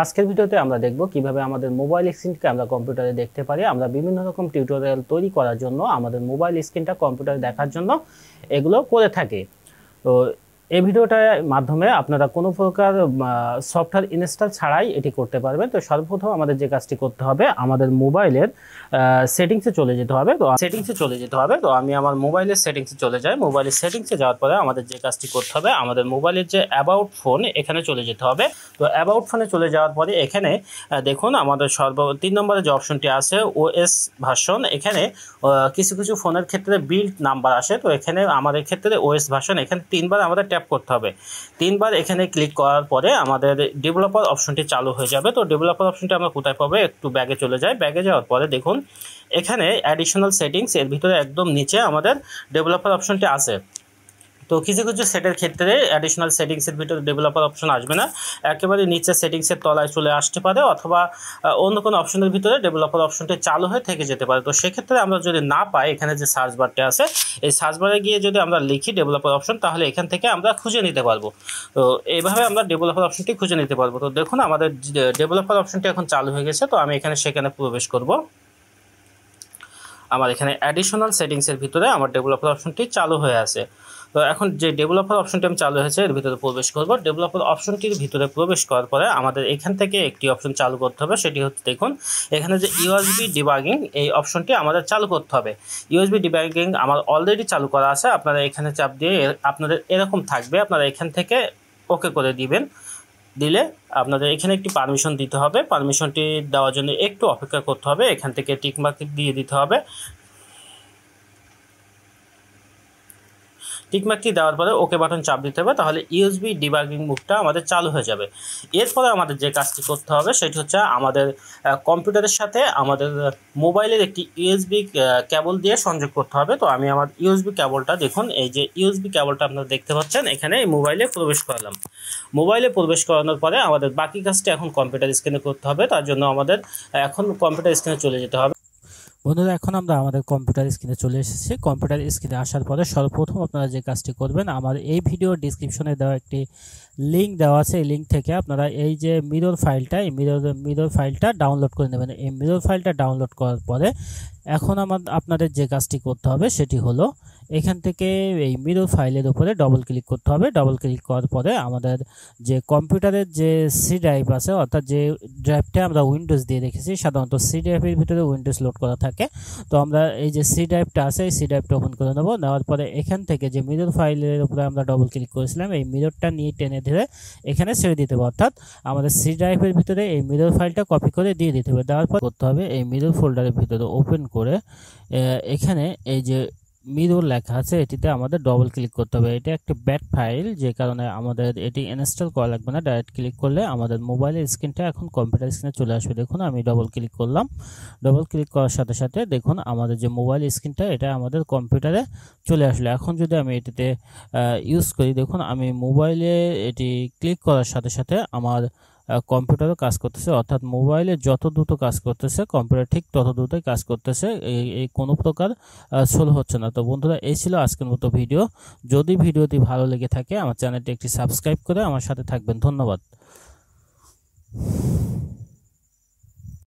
আজকের ভিডিওতে আমরা দেখব কিভাবে আমাদের মোবাইল স্ক্রিনকে আমরা কম্পিউটারে দেখতে পারি। আমরা বিভিন্ন রকম টিউটোরিয়াল তৈরি করার জন্য আমাদের মোবাইল স্ক্রিনটা কম্পিউটারে দেখার জন্য এগুলো করে থাকি। তো এই ভিডিওটার মাধ্যমে আপনারা কোনো প্রকার সফটওয়্যার ইনস্টল ছাড়াই এটি করতে পারবেন। তো সর্বপ্রথম আমাদের যে কাজটি করতে হবে, আমাদের মোবাইলের সেটিংসে চলে যেতে হবে। তো আমি আমার মোবাইলের সেটিংসে চলে যাই। মোবাইলের সেটিংসে যাওয়ার পরে আমাদের যে কাজটি করতে হবে, আমাদের মোবাইলের যে অ্যাবাউট ফোন এখানে চলে যেতে হবে। তো অ্যাবাউট ফোনে চলে যাওয়ার পরে এখানে দেখুন আমাদের 3 নম্বরে যে অপশনটি আছে ওএস ভার্সন, এখানে কিছু কিছু ফোনের ক্ষেত্রে বিল্ড নাম্বার আসে। তো এখানে আমাদের ক্ষেত্রে ওএস ভার্সন, এখানে 3 বার আমাদের ট্যাপ করতে হবে। 3 বার এখানে ক্লিক করার পরে আমাদের ডেভেলপার অপশনটি চালু হয়ে যাবে। তো ডেভেলপার অপশনটি আমরা কোথায় পাবো, একটু ব্যাগে চলে যাই। ব্যাগে যাওয়ার পরে দেখুন এখানে অ্যাডিশনাল সেটিংস এর ভিতরে একদম নিচে আমাদের ডেভেলপার অপশনটি আছে। তো কিছু কিছু সেটের ক্ষেত্রে অ্যাডিশনাল সেটিংসের ভিতরে ডেভেলপার অপশন আসবে না, একেবারে নিচে সেটিংসের তলায় চলে আসতে পারে, অথবা অন্য কোনো অপশনের ভিতরে ডেভেলপার অপশনটি চালু হয়ে থেকে যেতে পারে। তো সেক্ষেত্রে আমরা যদি না পাই, এখানে যে সার্চ বারটি আছে এই সার্চ বারে গিয়ে যদি আমরা লিখি ডেভেলপার অপশন, তাহলে এখান থেকে আমরা খুঁজে নিতে পারবো। তো এইভাবে আমরা ডেভেলপার অপশনটি খুঁজে নিতে পারবো। তো দেখুন আমাদের ডেভেলপার অপশনটি এখন চালু হয়ে গেছে। তো আমি সেখানে প্রবেশ করব। আমার এখানে অ্যাডিশনাল সেটিংসের ভিতরে আমার ডেভেলপার অপশনটি চালু হয়ে আছে। তো এখন যে ডেভেলপার অপশনটি আমি চালু হয়েছে এর ভিতরে প্রবেশ করব। ডেভেলপার অপশনটির ভিতরে প্রবেশ করার পরে আমাদের এখান থেকে একটি অপশন চালু করতে হবে, সেটি হচ্ছে দেখুন এখানে যে ইউএসবি ডিবাগিং, এই অপশনটি আমাদের চালু করতে হবে। ইউএসবি ডিবাগিং আমার অলরেডি চালু করা আছে। আপনারা এখানে চাপ দিয়ে আপনাদের এরকম থাকবে, আপনারা এখান থেকে ওকে করে দিলে আপনাদের এখানে একটি পারমিশন দিতে হবে। পারমিশনটি দেওয়ার জন্য একটু অপেক্ষা করতে হবে, এখান থেকে টিকমার্ক দিয়ে দিতে হবে। টিকমার্কটি দেওয়ার পরে ওকে বাটন চাপ দিতে হবে, তাহলে ইউএসবি ডিবাগিং মুডটা আমাদের চালু হয়ে যাবে। এরপরে আমাদের যে কাজটি করতে হবে সেটি হচ্ছে আমাদের কম্পিউটারের সাথে আমাদের মোবাইলের একটি ইউএসবি কেবল দিয়ে সংযোগ করতে হবে। তো আমি আমার ইউএসবি কেবলটা দেখুন, এই যে ইউএসবি কেবলটা আপনারা দেখতে পাচ্ছেন, এখানে মোবাইলে প্রবেশ করালাম। মোবাইলে প্রবেশ করানোর পরে আমাদের বাকি কাজটি এখন কম্পিউটার স্ক্রিনে করতে হবে। তার জন্য আমাদের এখন কম্পিউটার স্ক্রিনে চলে যেতে হবে। বন্ধুরা, এখন আমরা আমাদের কম্পিউটার স্ক্রিনে চলে এসেছি। কম্পিউটার স্ক্রিনে আসার পরে সর্বপ্রথম আপনারা যে কাজটি করবেন, আমার এই ভিডিওর ডিসক্রিপশনে দেওয়া একটি লিঙ্ক দেওয়া আছে। এই লিঙ্ক থেকে আপনারা এই যে মিরর ফাইলটা, এই মিরর ফাইলটা ডাউনলোড করে নেবেন। এই মিরর ফাইলটা ডাউনলোড করার পরে এখন আপনাদের যে কাজটি করতে হবে সেটি হলো এখান থেকে এই মিরর ফাইলের উপরে ডবল ক্লিক করতে হবে। ডবল ক্লিক করার পরে আমাদের যে কম্পিউটারের যে সি ড্রাইভ আছে, অর্থাৎ যে ড্রাইভটা আমরা উইন্ডোজ দিয়ে রেখেছি, সাধারণত সি ড্রাইভের ভিতরে উইন্ডোজ লোড করা থাকে। তো আমরা এই যে সি ড্রাইভটা আছে, এই সি ড্রাইভটা ওপেন করে নেব। নেওয়ার পরে এখান থেকে যে মিরর ফাইলের উপরে আমরা ডবল ক্লিক করেছিলাম, এই মিররটা নিয়ে টেনে ধরে এখানে ছেড়ে দিতে হবে। অর্থাৎ আমাদের সি ড্রাইভের ভিতরে এই মিরর ফাইলটা কপি করে দিয়ে দিতে হবে। দেওয়ার পর করতে হবে এই মিরর ফোল্ডারের ভিতরে ওপেন করে এখানে এই যে মিরর লেখা আছে এটিতে আমাদের ডবল ক্লিক করতে হবে। এটা একটা ব্যাড ফাইল, যে কারণে আমাদের এটি ইনস্টল করা লাগবে না। ডাইরেক্ট ক্লিক করলে আমাদের মোবাইলের স্ক্রিনটা এখন কম্পিউটার স্ক্রিনে চলে আসবে। দেখুন আমি ডবল ক্লিক করলাম। ডবল ক্লিক করার সাথে সাথে দেখুন আমাদের যে মোবাইল স্ক্রিনটা এটা আমাদের কম্পিউটারে চলে আসলো। এখন যদি আমি এটিতে ইউজ করি, দেখুন আমি মোবাইলে এটি ক্লিক করার সাথে সাথে আমার কম্পিউটারও কাজ করতেছে, অর্থাৎ মোবাইলে যত দ্রুত কাজ করতেছে কম্পিউটার ঠিক তত দ্রুতই কাজ করতেছে। এই কোনো প্রকার স্লো হচ্ছে না। তো বন্ধুরা, এই ছিল আজকের মতো ভিডিও। যদি ভিডিওটি ভালো লেগে থাকে আমার চ্যানেলটি একটি সাবস্ক্রাইব করে আমার সাথে থাকবেন। ধন্যবাদ।